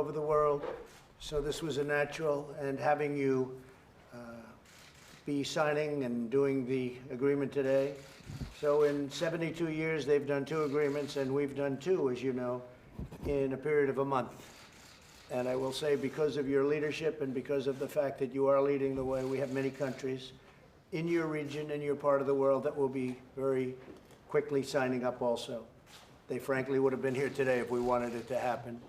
over the world. So this was a natural, and having you be signing and doing the agreement today. So in 72 years, they've done 2 agreements, and we've done 2, as you know, in a period of a month. And I will say, because of your leadership and because of the fact that you are leading the way, we have many countries in your region, in your part of the world, that will be very quickly signing up also. They frankly would have been here today if we wanted it to happen,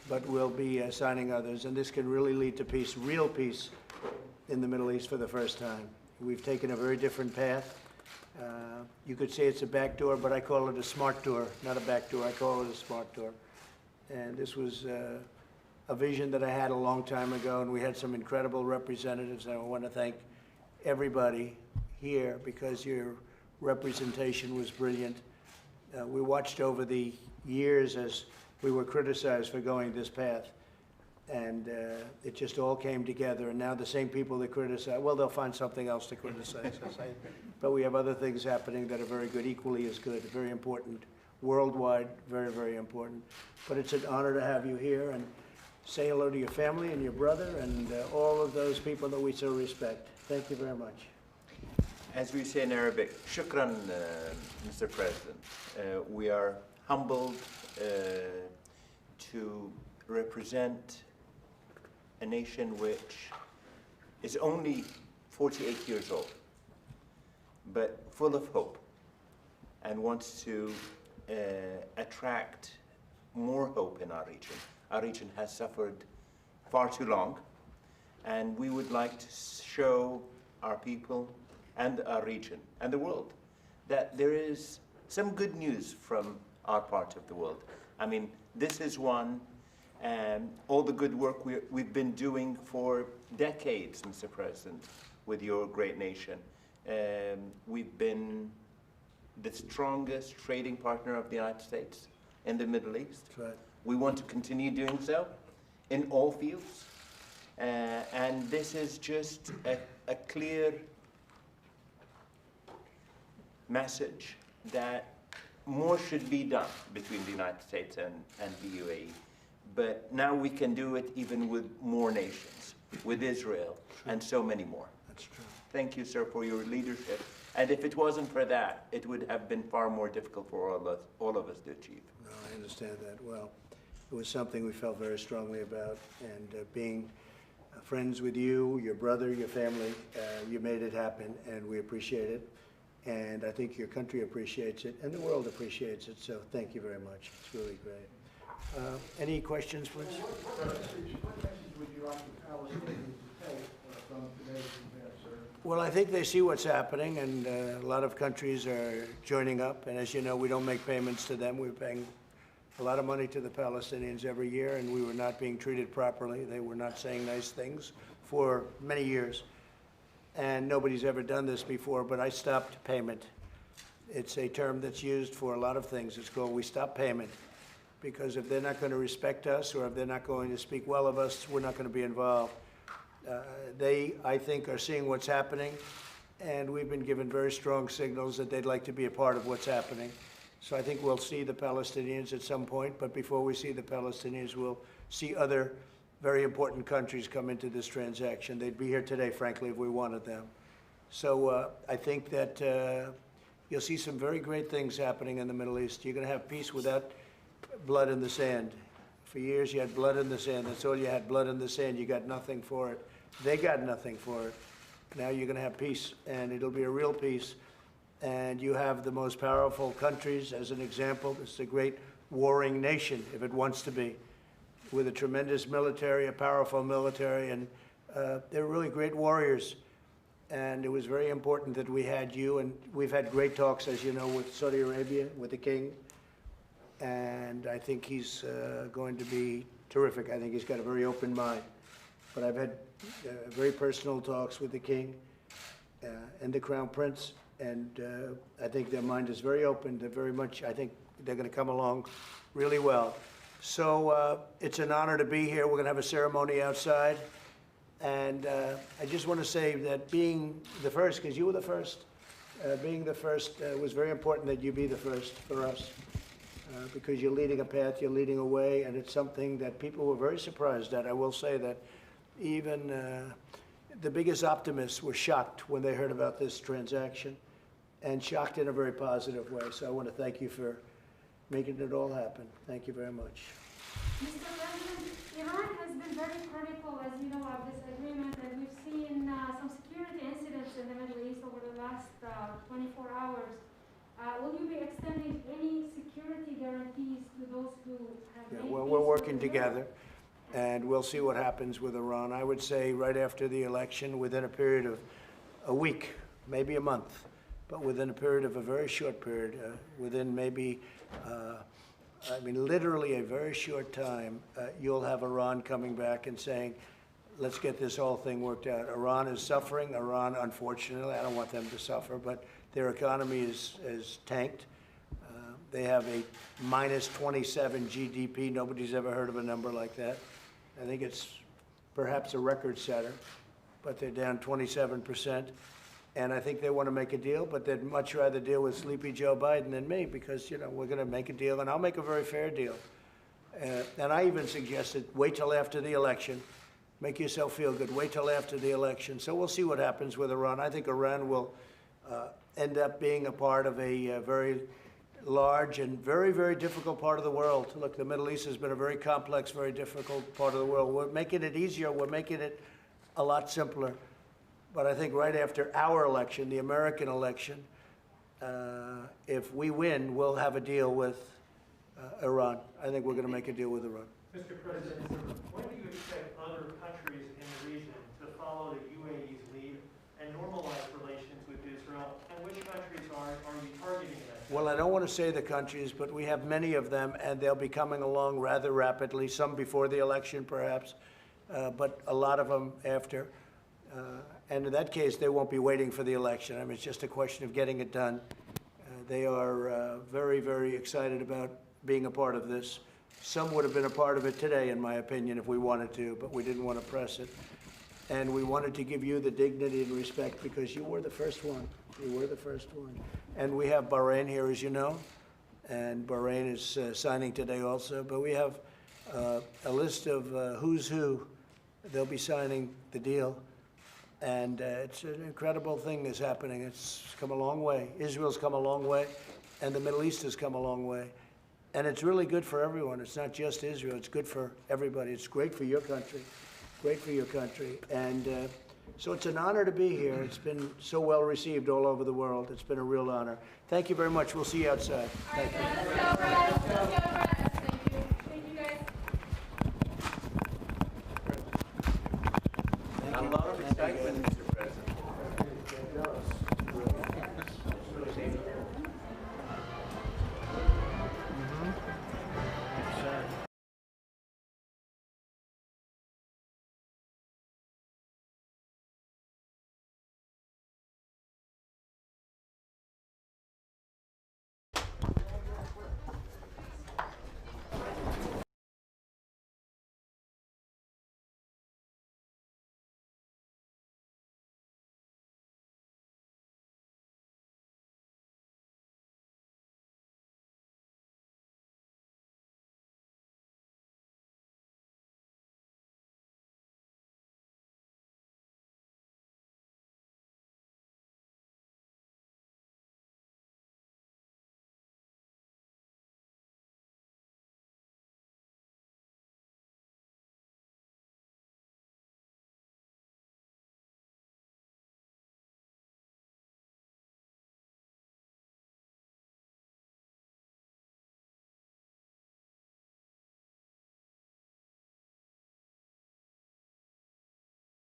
but we'll be signing others. And this can really lead to peace, real peace, in the Middle East for the first time. We've taken a very different path. You could say it's a back door, but I call it a smart door, not a back door. I call it a smart door. And this was a vision that I had a long time ago, and we had some incredible representatives. And I want to thank everybody here because your representation was brilliant. We watched over the years as we were criticized for going this path, and it just all came together. And now the same people that criticize, well, they'll find something else to criticize us. But we have other things happening that are very good, equally as good, very important, worldwide, very, very important. But it's an honor to have you here, and say hello to your family and your brother and all of those people that we so respect. Thank you very much. As we say in Arabic, shukran, Mr. President. We are humbled to represent a nation which is only 48 years old, but full of hope and wants to attract more hope in our region. Our region has suffered far too long, and we would like to show our people and our region and the world that there is some good news from our part of the world. I mean, this is one, and all the good work we've been doing for decades, Mr. President, with your great nation. We've been the strongest trading partner of the United States in the Middle East. That's right. We want to continue doing so in all fields. And this is just a clear message that more should be done between the United States and the UAE. But now we can do it even with more nations, with Israel, and so many more. That's true. Thank you, sir, for your leadership. And if it wasn't for that, it would have been far more difficult for all of us to achieve. No, I understand that well. It was something we felt very strongly about, and being friends with you, your brother, your family, you made it happen, and we appreciate it. And I think your country appreciates it, and the world appreciates it, so thank you very much. It's really great. Any questions, please? What message would you like the Palestinians to take from today's event, sir? Well, I think they see what's happening, and a lot of countries are joining up. And as you know, we don't make payments to them. We're paying a lot of money to the Palestinians every year, and we were not being treated properly. They were not saying nice things for many years. And nobody's ever done this before, but I stopped payment. It's a term that's used for a lot of things. It's called we stop payment, because if they're not going to respect us or if they're not going to speak well of us, we're not going to be involved. They, I think, are seeing what's happening, and we've been given very strong signals that they'd like to be a part of what's happening. So I think we'll see the Palestinians at some point, but before we see the Palestinians, we'll see other very important countries come into this transaction. They'd be here today, frankly, if we wanted them. So I think that you'll see some very great things happening in the Middle East. You're going to have peace without blood in the sand. For years, you had blood in the sand. That's all you had, blood in the sand. You got nothing for it. They got nothing for it. Now you're going to have peace, and it'll be a real peace. And you have the most powerful countries, as an example. It's a great warring nation, if it wants to be, with a tremendous military, a powerful military, and they're really great warriors. And it was very important that we had you, and we've had great talks, as you know, with Saudi Arabia, with the king. And I think he's going to be terrific. I think he's got a very open mind. But I've had very personal talks with the king and the crown prince, and I think their mind is very open. They're very much, I think they're going to come along really well. So it's an honor to be here. We're going to have a ceremony outside. And I just want to say that being the first, because you were the first, being the first was very important that you be the first for us. because you're leading a path, you're leading a way, and it's something that people were very surprised at. I will say that even the biggest optimists were shocked when they heard about this transaction, and shocked in a very positive way. So I want to thank you for making it all happen. Thank you very much. Mr. President, Iran has been very critical, as you know, of this agreement, and we've seen some security incidents in the Middle East over the last 24 hours. Will you be extending any security guarantees to those who have made Well, peace we're with working Israel? together, and we'll see what happens with Iran. I would say right after the election, within a period of a week, maybe a month, but within a period of a very short period, within maybe, literally a very short time, you'll have Iran coming back and saying, let's get this whole thing worked out. Iran is suffering. Iran, unfortunately, I don't want them to suffer, but their economy is tanked. They have a minus 27 GDP. Nobody's ever heard of a number like that. I think it's perhaps a record setter, but they're down 27%. And I think they want to make a deal, but they'd much rather deal with sleepy Joe Biden than me because, we're going to make a deal, and I'll make a very fair deal. And I even suggested wait till after the election. Make yourself feel good. Wait till after the election. So we'll see what happens with Iran. I think Iran will end up being a part of a very large and very, very difficult part of the world. Look, the Middle East has been a very complex, very difficult part of the world. We're making it easier. We're making it a lot simpler. But I think right after our election, the American election, if we win, we'll have a deal with Iran. I think we're going to make a deal with Iran. Mr. President, when do you expect other countries in the region to follow the UAE's lead and normalize relations with Israel? And which countries are you targeting in that? Well, I don't want to say the countries, but we have many of them, and they'll be coming along rather rapidly, some before the election perhaps, but a lot of them after. And in that case, they won't be waiting for the election. I mean, it's just a question of getting it done. They are very, very excited about being a part of this. Some would have been a part of it today, in my opinion, if we wanted to, but we didn't want to press it. And we wanted to give you the dignity and respect because you were the first one. You were the first one. And we have Bahrain here, as you know, and Bahrain is signing today also. But we have a list of who's who. They'll be signing the deal. And it's an incredible thing that's happening. It's come a long way. Israel's come a long way, and the Middle East has come a long way. And it's really good for everyone. It's not just Israel. It's good for everybody. It's great for your country. Great for your country. And so it's an honor to be here. It's been so well received all over the world. It's been a real honor. Thank you very much. We'll see you outside. Thank you. Let's go, Brad. Let's go, Brad. Thank you. Thank you, guys. A lot of excitement, Mr. President.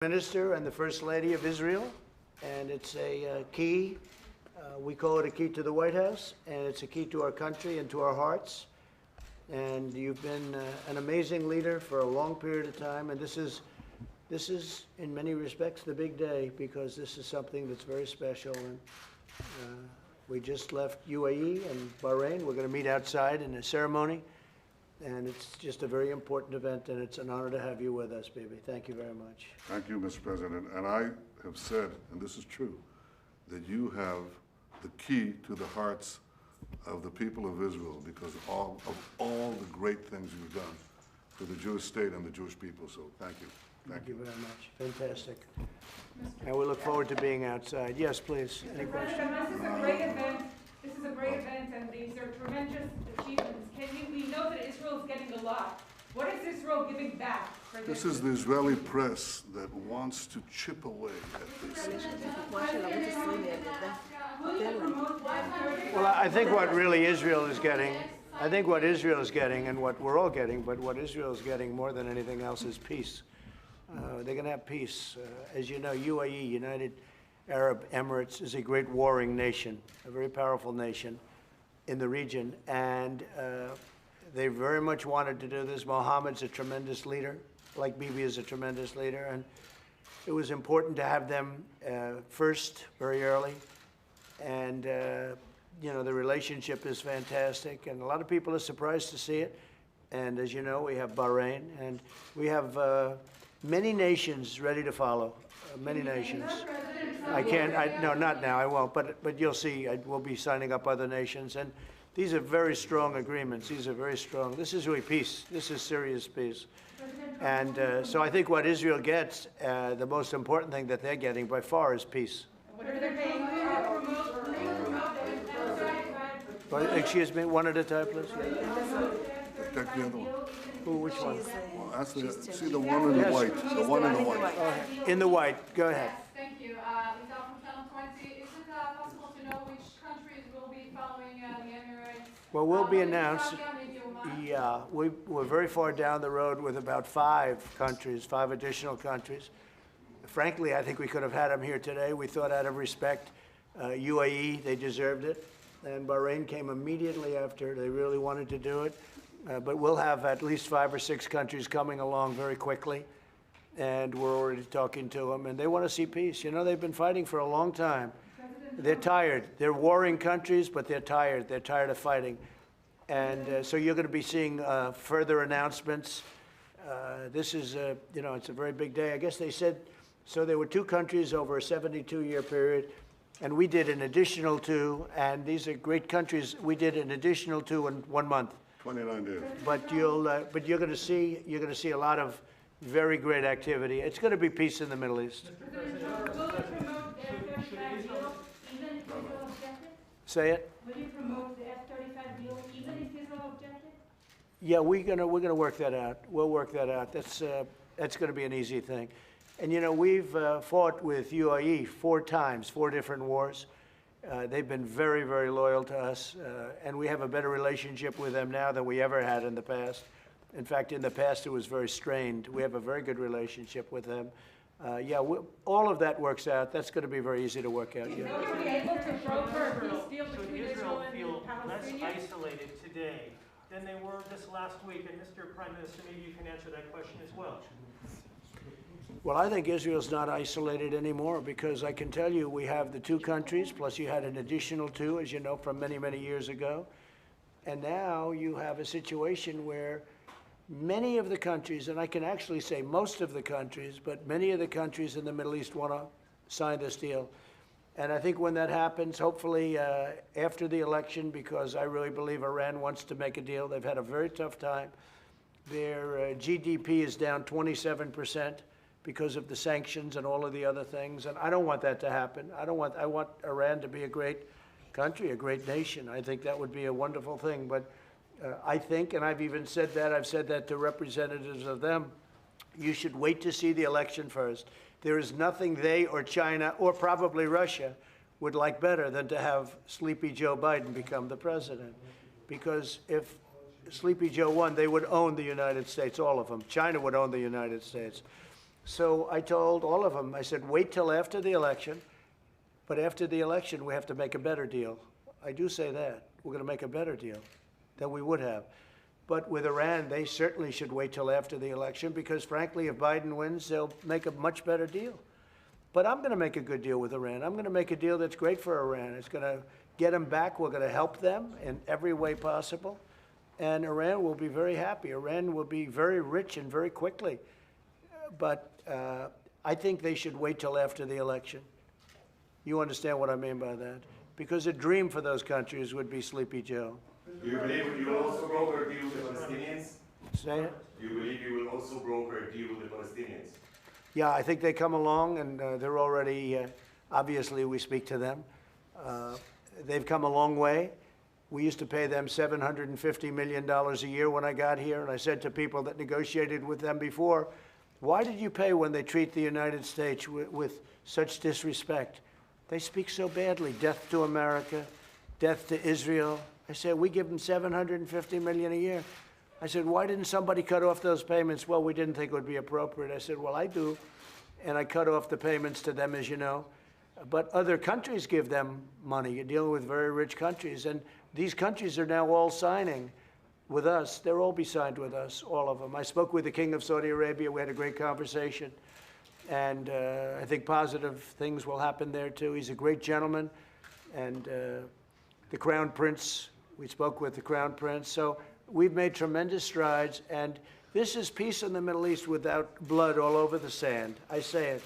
Minister and the First Lady of Israel, and it's a key. We call it a key to the White House, and it's a key to our country and to our hearts. And you've been an amazing leader for a long period of time, and this is, in many respects, the big day because this is something that's very special. And we just left UAE and Bahrain. We're going to meet outside in a ceremony. And it's just a very important event, and it's an honor to have you with us, baby. Thank you very much. Thank you, Mr. President. And I have said, and this is true, that you have the key to the hearts of the people of Israel because of all the great things you've done for the Jewish state and the Jewish people. So thank you. Thank you very much. Fantastic. And we look forward to being outside. Yes, please. Any questions? President, this is a great event. This is a great event, and these are tremendous achievements. We know that Israel is getting a lot. What is Israel giving back for this? This is the Israeli press that wants to chip away at this. Well, I think what really Israel is getting, I think what Israel is getting and what we're all getting, but what Israel is getting more than anything else is peace. They're going to have peace. As you know, UAE, United Arab Emirates, is a great warring nation, a very powerful nation in the region, and they very much wanted to do this. Mohammed's a tremendous leader, like Bibi is a tremendous leader, and it was important to have them first, very early, and you know, the relationship is fantastic, and a lot of people are surprised to see it. And as you know, we have Bahrain, and we have many nations ready to follow. Many nations. I can't. No, not now. I won't. But you'll see. We'll be signing up other nations, and these are very strong agreements. These are very strong. This is really peace. This is serious peace. And so I think what Israel gets, the most important thing that they're getting by far is peace. What are they paying for? Excuse me, one at a time, please. Take the other one. Who, which one? Well, ask see the one in the white. The one in the white. In the white. Go ahead. Yes, thank you. Isabel from Channel 20. Is it possible to know which countries will be following the Emirates? Well, we'll be Will it announced. Saudi Arabia, Oman? Yeah, we're very far down the road with about 5 countries, 5 additional countries. Frankly, I think we could have had them here today. We thought out of respect, UAE, they deserved it. And Bahrain came immediately after. They really wanted to do it. But we'll have at least 5 or 6 countries coming along very quickly. And we're already talking to them. And they want to see peace. You know, they've been fighting for a long time. They're tired. They're warring countries, but they're tired. They're tired of fighting. And so you're going to be seeing further announcements. This is, you know, it's a very big day. I guess they said, so there were 2 countries over a 72-year period. And we did an additional 2, and these are great countries. We did an additional 2 in 1 month. 29 days. But you're going to see a lot of very great activity. It's going to be peace in the Middle East. Will it promote the F-35 deal even if Israel objected? Say it. Will you promote the F-35 deal even if Israel objected? Yeah, we're gonna work that out. We'll work that out. That's going to be an easy thing. And you know, we've fought with UAE 4 times, 4 different wars. They've been very, very loyal to us, and we have a better relationship with them now than we ever had in the past. In fact, in the past, it was very strained. We have a very good relationship with them. Yeah, all of that works out. That's going to be very easy to work out. Yeah. Will you be able to broker a peace deal Should between Israel Israel and feel less Palestinians? isolated today than they were this last week? And Mr. Prime Minister, maybe you can answer that question as well. Well, I think Israel's not isolated anymore because I can tell you we have the 2 countries, plus you had an additional 2, as you know, from many, many years ago. And now you have a situation where many of the countries, and I can actually say most of the countries, but many of the countries in the Middle East want to sign this deal. And I think when that happens, hopefully after the election, because I really believe Iran wants to make a deal. They've had a very tough time. Their GDP is down 27%. Because of the sanctions and all of the other things, and I don't want that to happen. I want Iran to be a great country, a great nation. I think that would be a wonderful thing. But I think, and I've even said that, I've said that to representatives of them, you should wait to see the election first. There is nothing they or China or probably Russia would like better than to have Sleepy Joe Biden become the president. Because if Sleepy Joe won, they would own the United States, all of them. China would own the United States. So I told all of them, I said, wait till after the election, but after the election, we have to make a better deal. I do say that. We're going to make a better deal than we would have. But with Iran, they certainly should wait till after the election because, frankly, if Biden wins, they'll make a much better deal. But I'm going to make a good deal with Iran. I'm going to make a deal that's great for Iran. It's going to get them back. We're going to help them in every way possible. And Iran will be very happy. Iran will be very rich and very quickly. But I think they should wait till after the election. You understand what I mean by that? because a dream for those countries would be Sleepy Joe. Do you believe you will also broker a deal with the Palestinians? Say it? Do you believe you will also broker a deal with the Palestinians? Yeah, I think they come along, and they're already, obviously, we speak to them. They've come a long way. We used to pay them $750 million a year when I got here, and I said to people that negotiated with them before, why did you pay when they treat the United States with such disrespect? They speak so badly. Death to America, death to Israel. I said, we give them $750 million a year. I said, why didn't somebody cut off those payments? Well, we didn't think it would be appropriate. I said, well, I do. And I cut off the payments to them, as you know. But other countries give them money. You're dealing with very rich countries. And these countries are now all signing with us. They'll all be signed with us, all of them. I spoke with the King of Saudi Arabia. We had a great conversation. And I think positive things will happen there, too. He's a great gentleman. And the Crown Prince, we spoke with the Crown Prince. So we've made tremendous strides. And this is peace in the Middle East without blood all over the sand. I say it.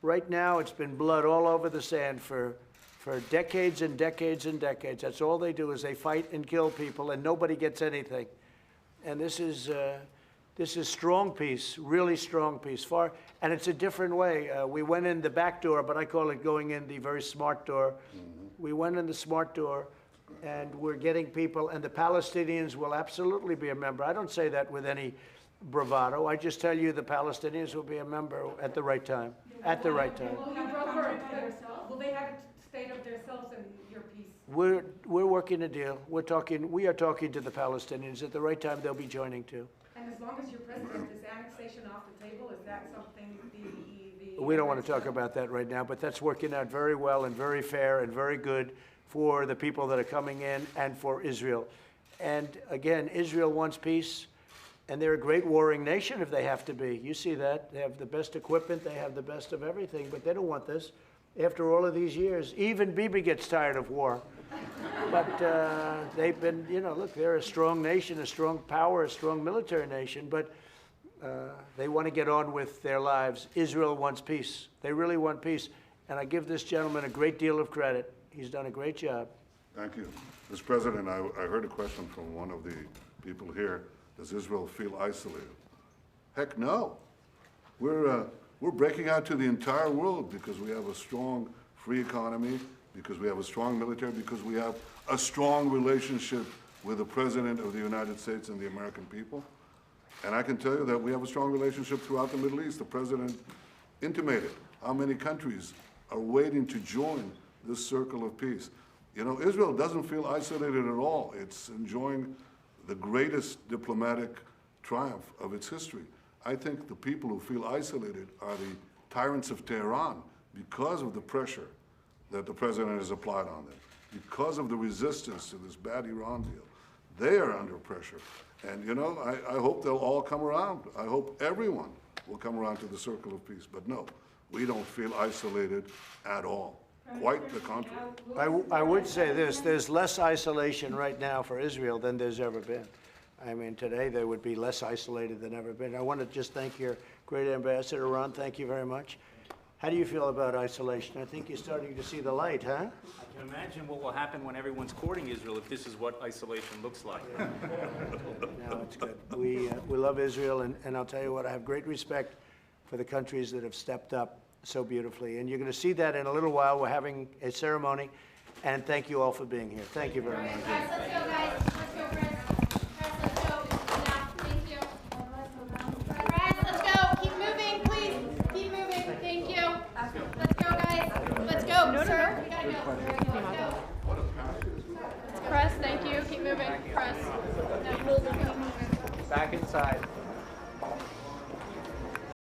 Right now, it's been blood all over the sand for decades and decades and decades. That's all they do is they fight and kill people, and nobody gets anything. And this is strong peace, really strong peace. And it's a different way. We went in the back door, but I call it going in the very smart door. We went in the smart door, and we're getting people, and the Palestinians will absolutely be a member. I don't say that with any bravado. I just tell you the Palestinians will be a member at the right time. At the right time. Will they have a state of themselves and your peace? We're working a deal. We are talking to the Palestinians. At the right time, they'll be joining too. And as long as you're president, is annexation off the table? Is that something the We don't want to talk about that right now, but that's working out very well and very fair and very good for the people that are coming in and for Israel. And again, Israel wants peace. And they're a great warring nation if they have to be. You see that. They have the best equipment. They have the best of everything. But they don't want this. After all of these years, even Bibi gets tired of war. But they've been, look, they're a strong nation, a strong power, a strong military nation. But they want to get on with their lives. Israel wants peace. They really want peace. And I give this gentleman a great deal of credit. He's done a great job. Thank you. Mr. President, I heard a question from one of the people here. Does Israel feel isolated? Heck no. We're breaking out to the entire world because we have a strong free economy, because we have a strong military, because we have a strong relationship with the President of the United States and the American people. And I can tell you that we have a strong relationship throughout the Middle East. The President intimated how many countries are waiting to join this circle of peace. Israel doesn't feel isolated at all. It's enjoying the greatest diplomatic triumph of its history. I think the people who feel isolated are the tyrants of Tehran because of the pressure that the president has applied on them, because of the resistance to this bad Iran deal. They are under pressure. And, I hope they'll all come around. I hope everyone will come around to the circle of peace. But no, we don't feel isolated at all. Quite the contrary. I would say this, there's less isolation right now for Israel than there's ever been. I mean, today they would be less isolated than ever been. I want to just thank your great ambassador, Ron. Thank you very much. How do you feel about isolation? I think you're starting to see the light, huh? I can imagine what will happen when everyone's courting Israel if this is what isolation looks like. No, it's good. We love Israel, and I'll tell you what, I have great respect for the countries that have stepped up so beautifully. And you're going to see that in a little while. We're having a ceremony. And thank you all for being here. Thank you very much. Let's go, guys. Let's go, Chris. Chris, let's go. Enough. Thank you. Chris, let's go. Keep moving, please. Keep moving. Thank you. Let's go, guys. Let's go, sir. We gotta go. Let's go. Chris, thank you. Keep moving. Chris. No, keep moving. Back inside.